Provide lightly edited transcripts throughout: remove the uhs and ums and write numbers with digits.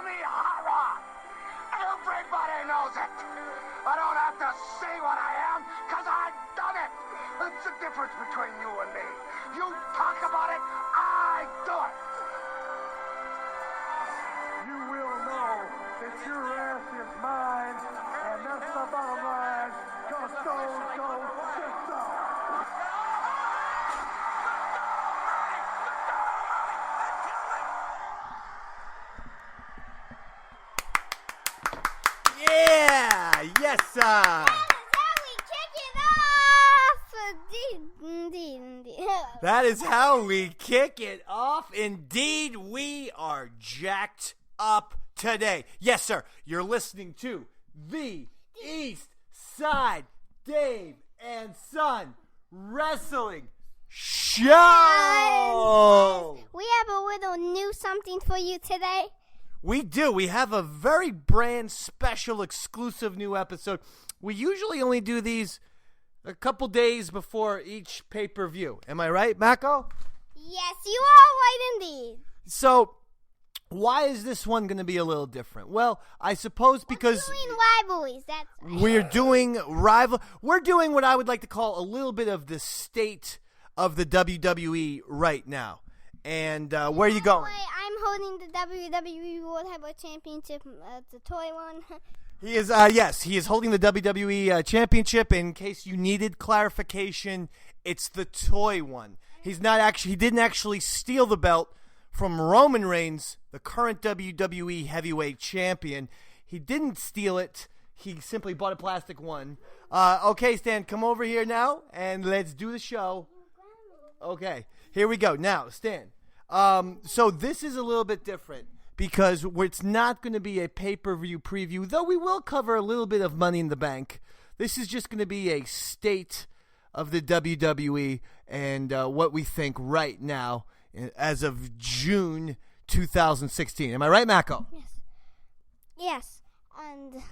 body horror. Everybody knows it. I don't have to say what I am, because I've done it. It's the difference between you and me. You talk about it, I do it. You will know that your ass is mine, and that's the bottom line. Go, system. Yeah! Yes, sir! That is how we kick it off. Indeed, we are jacked up today. Yes, sir. You're listening to the East Side Dave and Son Wrestling Show. We have a little new something for you today. We do. We have a very brand special, exclusive new episode. We usually only do these a couple days before each pay-per-view. Am I right, Mako? Yes, you are right indeed. So, why is this one going to be a little different? Well, I suppose because we're doing rivalries. That's right. We're doing what I would like to call a little bit of the state of the WWE right now. And where are you going? I'm holding the WWE World Heavyweight Championship, the toy one. He is, yes, he is holding the WWE Championship. In case you needed clarification, it's the toy one. He didn't actually steal the belt from Roman Reigns, the current WWE Heavyweight Champion. He didn't steal it. He simply bought a plastic one. Okay, Stan, come over here now, and let's do the show. Okay, here we go. Now, Stan, so this is a little bit different, because it's not going to be a pay-per-view preview, though we will cover a little bit of Money in the Bank. This is just going to be a state of the WWE and what we think right now as of June 2016. Am I right, Mako? Yes. Yes. And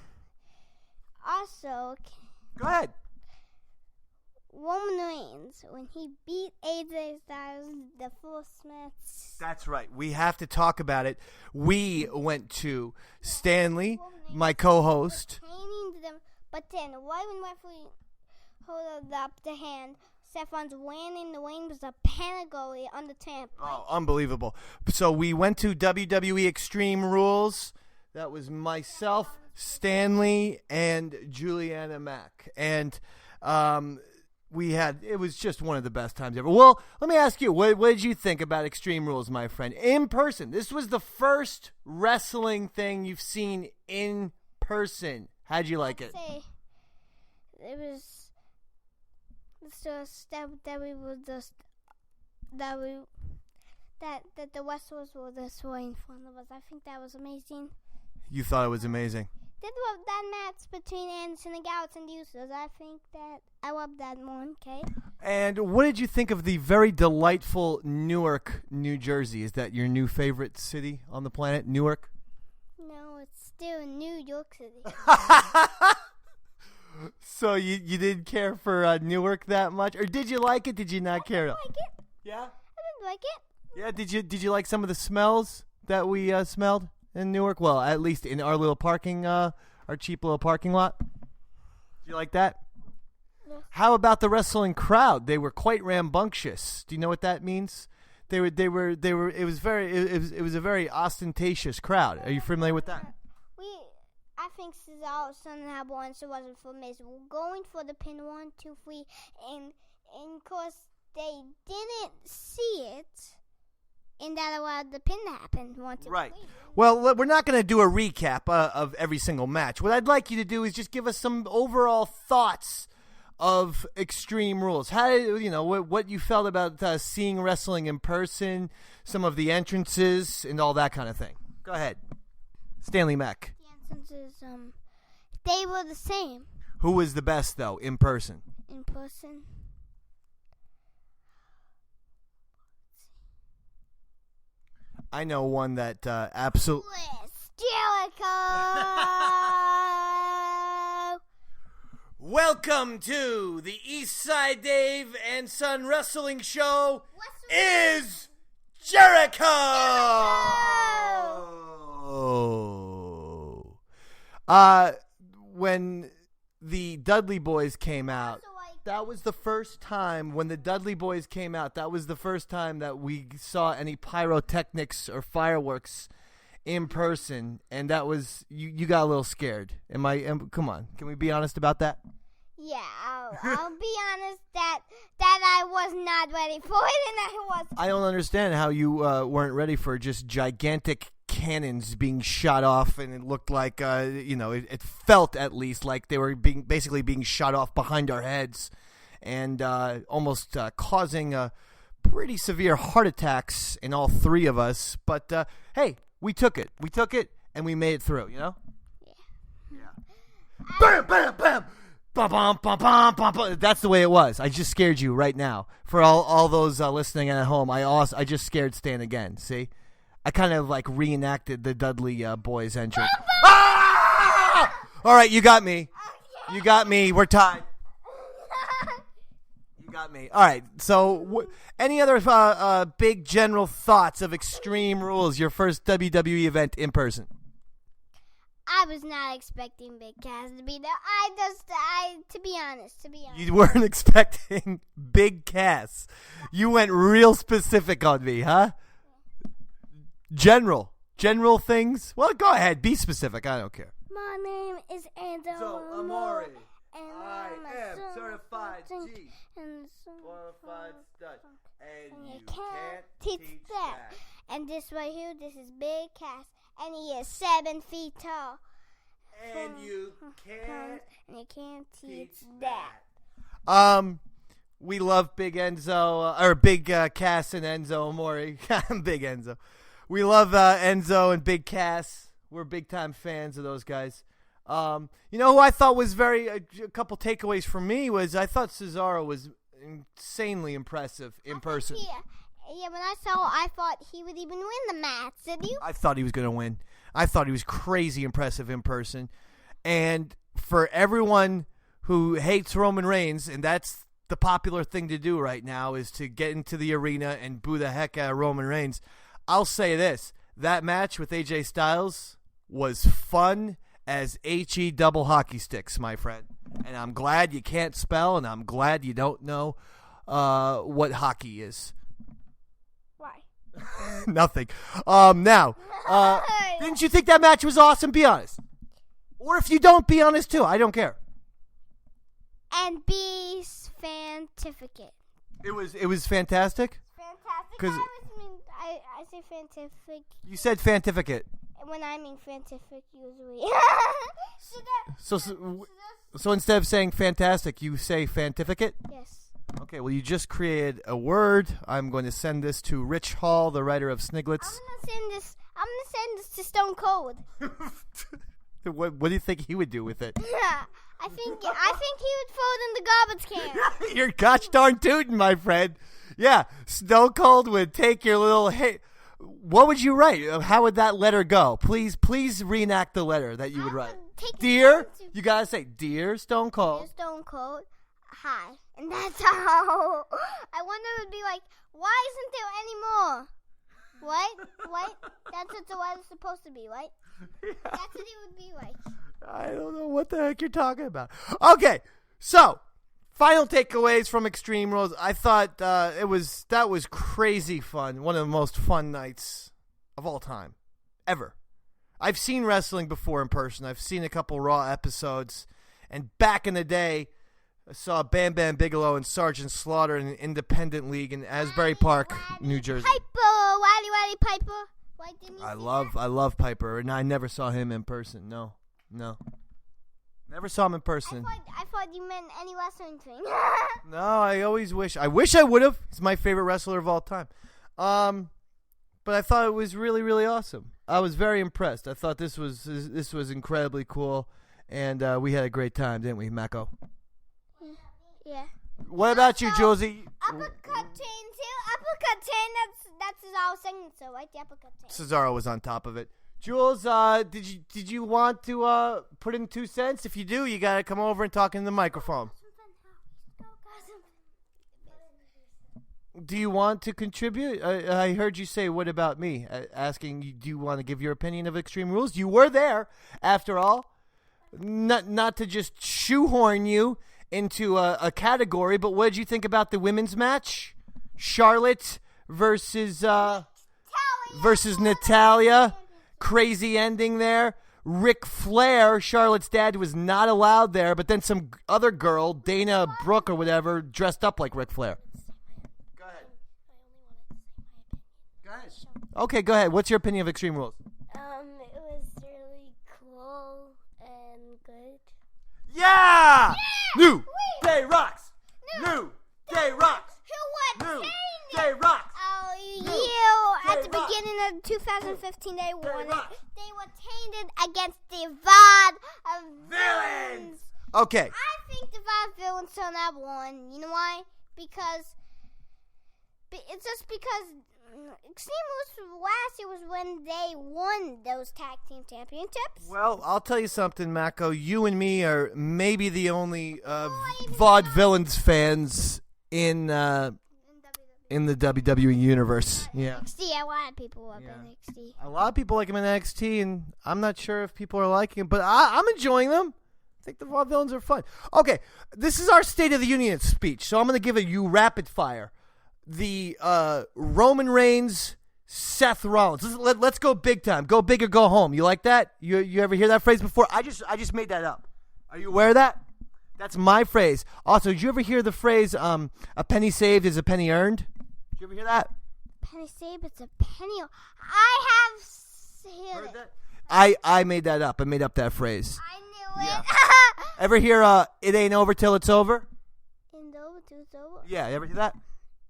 also, go ahead. Roman Reigns, when he beat AJ Styles the first match. That's right. We have to talk about it. We went to Stanley, my co-host. But then, right when referee hold up the hand, Stephon's winning. The win was a panagory on the champ. Oh, unbelievable. So we went to WWE Extreme Rules. That was myself, Stanley, and Juliana Mack. And it was just one of the best times ever. Well, let me ask you, what did you think about Extreme Rules, my friend? In person. This was the first wrestling thing you've seen in person. How'd you like it? It was just that the wrestlers were just right in front of us. I think that was amazing. You thought it was amazing? That match between Anderson and Gallows and the Usos, I think that I love that one, okay? And what did you think of the very delightful Newark, New Jersey? Is that your new favorite city on the planet, Newark? No, it's still New York City. So you didn't care for Newark that much? Or did you like it? Did you not care? I didn't like it. Yeah? I didn't like it. Yeah, did you like some of the smells that we smelled in Newark? Well, at least in our little our cheap little parking lot. Did you like that? Yes. How about the wrestling crowd? They were quite rambunctious. Do you know what that means? It was a very ostentatious crowd. Are you familiar with that? I think Cesaro somehow won, so it wasn't for Miz. We're going for the pin 1, 2, 3, and of course they didn't see it, and that allowed the pin to happen. 1, 2, right. 3. Well, we're not going to do a recap of every single match. What I'd like you to do is just give us some overall thoughts of Extreme Rules. How what you felt about seeing wrestling in person, some of the entrances, and all that kind of thing. Go ahead, Stanley Mack. The entrances, they were the same. Who was the best though in person? In person. I know one that absolutely. Jericho. Welcome to the East Side Dave and Son Wrestling Show. Is Jericho. When the Dudley Boys came out, Also, like, that was the first time when the Dudley Boys came out. That was the first time that we saw any pyrotechnics or fireworks in person, and that was you got a little scared. Come on, can we be honest about that? yeah, I'll be honest that I was not ready for it, and I don't understand how you weren't ready for just gigantic cannons being shot off, and it looked like it felt at least like they were basically being shot off behind our heads, and almost causing pretty severe heart attacks in all three of us. But hey, we took it, and we made it through. You know? Yeah. Bam, bam, bam. Bum, bum, bum, bum, bum, bum. That's the way it was. I just scared you right now. For all those listening at home, I just scared Stan again. See? I kind of like reenacted the Dudley Boys entrance. Ah! All right, you got me. You got me. We're tied. You got me. All right. So, any other big general thoughts of Extreme Rules, your first WWE event in person? I was not expecting Big Cass to be there. To be honest. You weren't expecting Big Cass. You went real specific on me, huh? General things. Well, go ahead. Be specific. I don't care. My name is Enzo Amore. And I I'm a am certified G. and Qualified stud. And you can't teach that. And this right here, this is Big Cass. And he is 7 feet tall. And you can't teach that. We love Big Enzo, or Big Cass and Enzo Amore. Big Enzo. We love Enzo and Big Cass. We're big time fans of those guys. You know who I thought was a couple takeaways for me was I thought Cesaro was insanely impressive in person. Yeah, when I thought he would even win the match. Did you? I thought he was going to win. I thought he was crazy impressive in person. And for everyone who hates Roman Reigns, and that's the popular thing to do right now, is to get into the arena and boo the heck out of Roman Reigns, I'll say this. That match with AJ Styles was fun as HE double hockey sticks, my friend. And I'm glad you can't spell, and I'm glad you don't know what hockey is. Nothing. Now, didn't you think that match was awesome? Be honest. Or if you don't, be honest too. I don't care. And be fantificate. It was fantastic? Fantastic. I say fantific. You said fantificate. When I mean fantific, usually. So instead of saying fantastic, you say fantificate? Yes. Okay, well, you just created a word. I'm going to send this to Rich Hall, the writer of Sniglets. I'm gonna send this to Stone Cold. What do you think he would do with it? I think he would throw it in the garbage can. You're gosh darn tootin', my friend. Yeah, Stone Cold would take your little hey. What would you write? How would that letter go? Please reenact the letter that you would write. Dear, you gotta say, Dear Stone Cold. Dear Stone Cold. Hi. And that's how. I wonder it would be like, why isn't there any more? What? That's what the letter's supposed to be, right? Yeah. That's what it would be like. I don't know what the heck you're talking about. Okay, so final takeaways from Extreme Rules. I thought that was crazy fun. One of the most fun nights of all time, ever. I've seen wrestling before in person. I've seen a couple Raw episodes, and back in the day, I saw Bam Bam Bigelow and Sergeant Slaughter in an independent league in Asbury Park, New Jersey. Piper, Wally Piper. Why didn't you I love Piper, and I never saw him in person. No. Never saw him in person. I thought you meant any wrestling thing. No, I wish I would have. He's my favorite wrestler of all time. But I thought it was really, really awesome. I was very impressed. I thought this was incredibly cool, and we had a great time, didn't we, Mako? Yeah. What about you, Josie? Uppercut chain too. Uppercut chain. That's Cesaro's signature, right? The uppercut chain. Cesaro was on top of it. Jules, did you want to put in 2 cents? If you do, you gotta come over and talk in the microphone. Do you want to contribute? I heard you say, "What about me?" Asking, do you want to give your opinion of Extreme Rules? You were there, after all. not to just shoehorn you into a category, but what did you think about the women's match? Charlotte versus Natalia. Crazy ending there. Ric Flair, Charlotte's dad, was not allowed there, but then some other girl, Dana Brooke or whatever, dressed up like Ric Flair. Go ahead. Go ahead. Okay, go ahead. What's your opinion of Extreme Rules? It was really cool and good. Yeah! New Day Rocks! New Day Rocks! Who won? New Day Rocks! Oh, you! At the beginning of 2015, they won it. They were tainted against the VOD villains. Okay. I think the VOD villains should have won. You know why? Because it's just because Extreme Rules last year was when they won those tag team championships. Well, I'll tell you something, Mako. You and me are maybe the only VOD villains fans in the WWE universe. Yeah. NXT, a lot of people love NXT. A lot of people like him in NXT, and I'm not sure if people are liking him, but I'm enjoying them. I think the VOD villains are fun. Okay, this is our State of the Union speech, so I'm going to give you rapid fire. The Roman Reigns, Seth Rollins. Let's go big time. Go big or go home. You like that? You ever hear that phrase before? I just made that up. Are you aware of that? That's my phrase. Also, did you ever hear the phrase, a penny saved is a penny earned? Did you ever hear that? Penny saved, it's a penny. I have heard that. I made that up. I made up that phrase. I knew it. Ever hear it ain't over till it's over? Ain't over till it's over? Yeah, you ever hear that?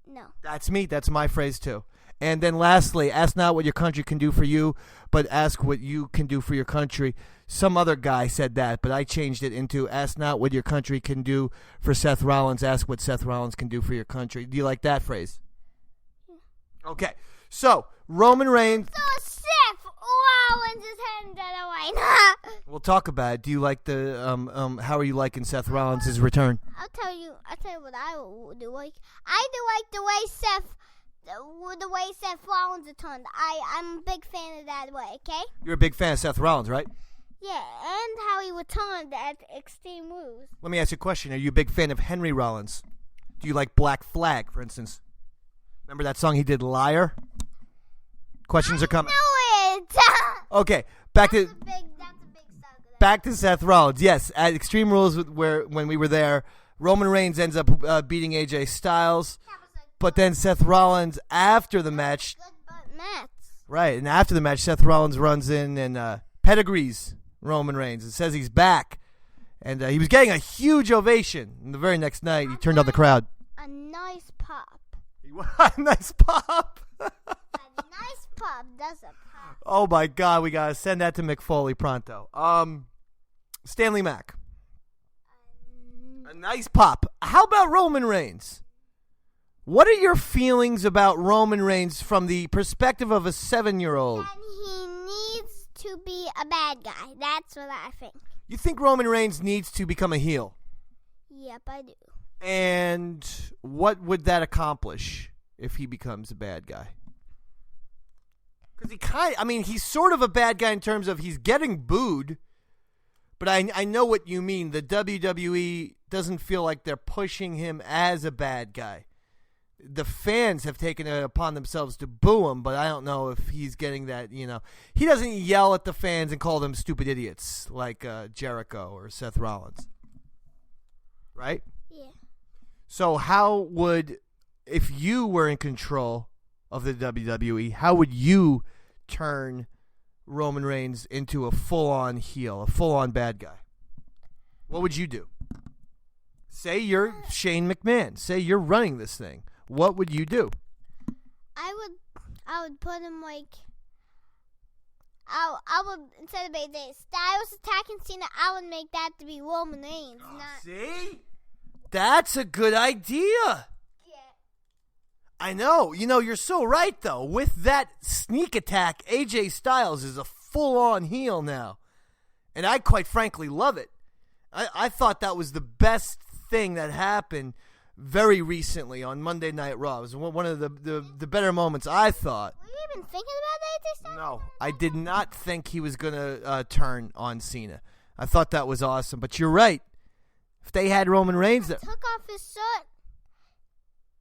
No. That's me. That's my phrase too. And then lastly, ask not what your country can do for you, but ask what you can do for your country. Some other guy said that, but I changed it into ask not what your country can do for Seth Rollins, ask what Seth Rollins can do for your country. Do you like that phrase? Yeah. Okay. So, Roman Reigns. So Seth Rollins is heading that away. We'll talk about it. Do you like the how are you liking Seth Rollins' return? I'll tell you what I do like. I do like the way Seth Rollins returned. I'm a big fan of that way, okay? You're a big fan of Seth Rollins, right? Yeah, and how he returned at Extreme Rules. Let me ask you a question. Are you a big fan of Henry Rollins? Do you like Black Flag, for instance? Remember that song he did, Liar? Questions are coming. I knew it! Okay, back to that's a big song. back to Seth Rollins. Yes, at Extreme Rules, when we were there, Roman Reigns ends up beating AJ Styles, but then Seth Rollins after the match. Right, and after the match, Seth Rollins runs in and pedigrees Roman Reigns and says he's back, and he was getting a huge ovation. And the very next night, he turned on the crowd. A nice pop. A nice pop. A nice pop does a pop. Oh my God, we gotta send that to McFoley pronto. Stanley Mack. A nice pop. How about Roman Reigns? What are your feelings about Roman Reigns from the perspective of a 7-year-old? And he needs to be a bad guy. That's what I think. You think Roman Reigns needs to become a heel? Yep, I do. And what would that accomplish if he becomes a bad guy? Because he's sort of a bad guy in terms of he's getting booed, but I know what you mean. The WWE doesn't feel like they're pushing him as a bad guy. The fans have taken it upon themselves to boo him, but I don't know if he's getting that, He doesn't yell at the fans and call them stupid idiots like Jericho or Seth Rollins. Right? Yeah. So if you were in control of the WWE, how would you turn Roman Reigns into a full-on heel, a full-on bad guy? What would you do? Say you're Shane McMahon. Say you're running this thing. What would you do? I would put him like I would, instead of AJ Styles attacking Cena, I would make that to be Roman Reigns. See? That's a good idea. I know. You're so right, though. With that sneak attack, AJ Styles is a full-on heel now. And I quite frankly love it. I thought that was the best thing that happened very recently on Monday Night Raw. It was one of the better moments, I thought. Were you even thinking about AJ Styles? No, I did not think he was going to turn on Cena. I thought that was awesome. But you're right. If they had Roman Reigns, Took off his shirt.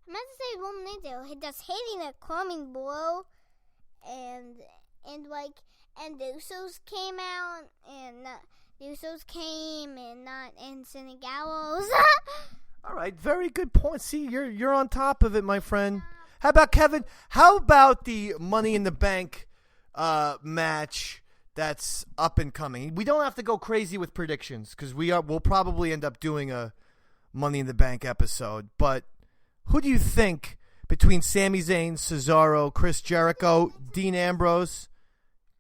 I meant to say Roman Reigns there. He just hitting a coming blow, and the Usos came out, and the Usos came, and Sina Gallows. all right, very good point. See, you're on top of it, my friend. How about Kevin? How about the Money in the Bank match that's up and coming? We don't have to go crazy with predictions because we'll probably end up doing a Money in the Bank episode. But who do you think between Sami Zayn, Cesaro, Chris Jericho, Dean Ambrose,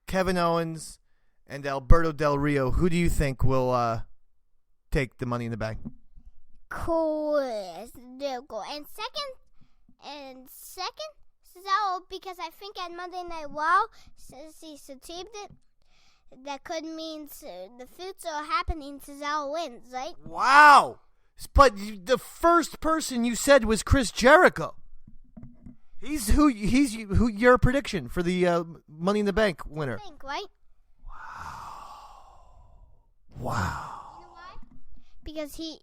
Kevin Owens, and Alberto Del Rio, who do you think will take the Money in the Bank? Chris Jericho. And second, Cesaro, because I think at Monday Night Raw, since he achieved it, that could mean the feuds are happening. Cesaro wins, right? Wow! But the first person you said was Chris Jericho. He's who your prediction for the Money in the Bank winner. I think, right? Wow. You know why? Because he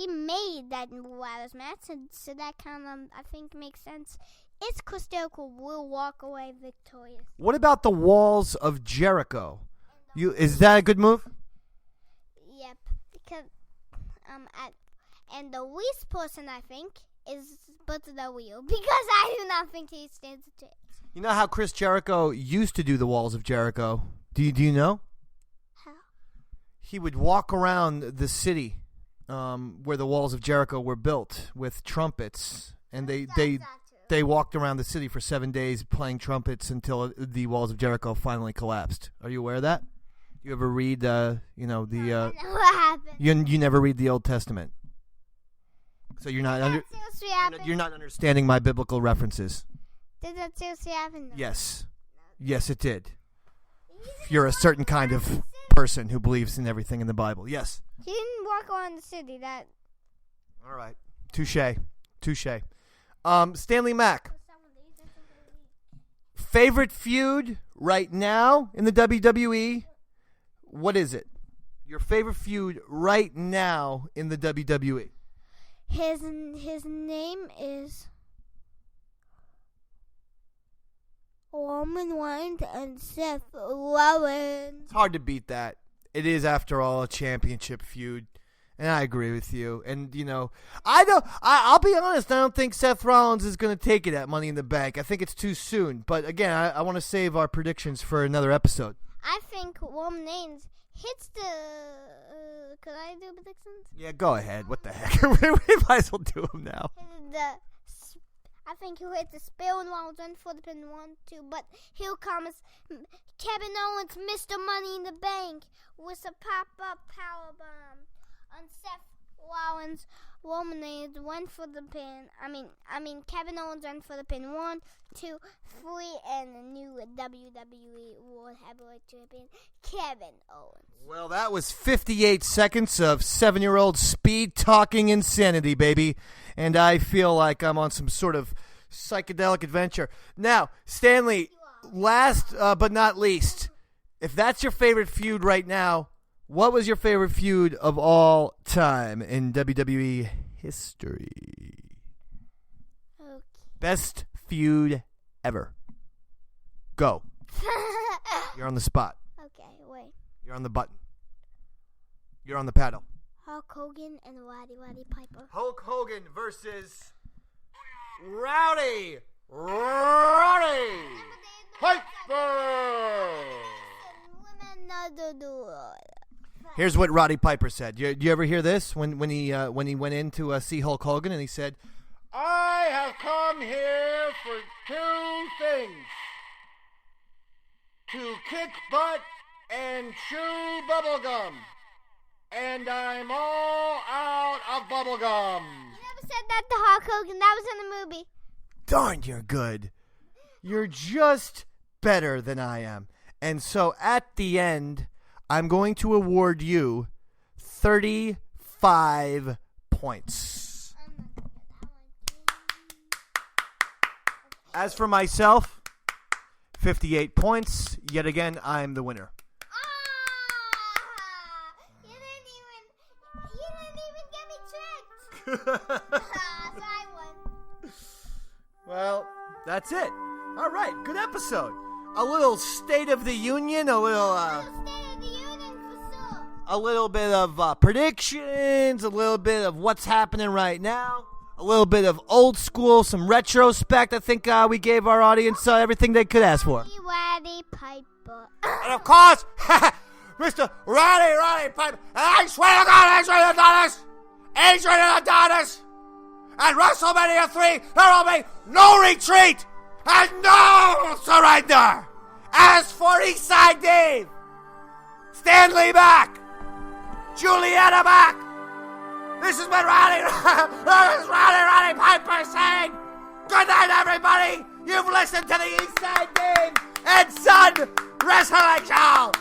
made that ladder match, and so that kind of I think makes sense. It's Chris Jericho will walk away victorious. What about the Walls of Jericho? Is that a good move? Yep, because and the least person I think is Alberto Del Rio, because I do not think he stands a chance. You know how Chris Jericho used to do the Walls of Jericho? Do you know? How? He would walk around the city where the Walls of Jericho were built with trumpets, and they walked around the city for 7 days playing trumpets until the Walls of Jericho finally collapsed. Are you aware of that? You ever read I know what happened. You never read the Old Testament, so you're not you're not understanding my biblical references. Did that seriously happen? No. Yes, it did. You're a certain kind of person who believes in everything in the Bible. Yes. He didn't walk around the city. That. All right. Touche. Stanley Mack. Favorite feud right now in the WWE? What is it? Your favorite feud right now in the WWE? His name is Roman Reigns and Seth Rollins. It's hard to beat that. It is, after all, a championship feud. And I agree with you. And, I'll be honest, I don't think Seth Rollins is going to take it at Money in the Bank. I think it's too soon. But, again, I want to save our predictions for another episode. I think Roman Reigns hits the... could I do predictions? Yeah, go ahead. What the heck? We might as well do them now. I think he'll hit the spill and Rollins run for the pin 1-2. But here comes Kevin Owens, Mr. Money in the Bank, with a pop-up powerbomb on Seth Rollins. Roman Reigns went for the pin. I mean, Kevin Owens went for the pin 1, 2, 3, and the new WWE World Heavyweight Champion, Kevin Owens. Well, that was 58 seconds of 7-year-old speed-talking insanity, baby. And I feel like I'm on some sort of psychedelic adventure. Now, Stanley, last but not least, if that's your favorite feud right now, what was your favorite feud of all time in WWE history? Okay. Best feud ever. Go. You're on the spot. Okay, wait. You're on the button. You're on the paddle. Hulk Hogan and Roddy Piper. Hulk Hogan versus Rowdy Piper. Here's what Roddy Piper said. You ever hear this when he went in to see Hulk Hogan, and he said, "I have come here for two things: to kick butt and chew bubblegum. And I'm all out of bubblegum." You never said that to Hulk Hogan. That was in the movie. Darn, you're good. You're just better than I am. And so at the end, I'm going to award you 35 points. As for myself, 58 points. Yet again, I'm the winner. So I won. Well, that's it. All right, good episode. A little State of the Union, a little State of the Union for sure. a little bit of predictions, a little bit of what's happening right now, a little bit of old school, some retrospect. I think we gave our audience everything they could ask for. Roddy Piper. And of course, Mr. Roddy Piper. And I swear to God, Adrian Adonis. At WrestleMania 3, there will be no retreat and no surrender. As for Eastside Dave, Stanley back, Juliana back. This has been Roddy Piper saying, good night, everybody. You've listened to the Eastside Dave and Son Wrestling Show.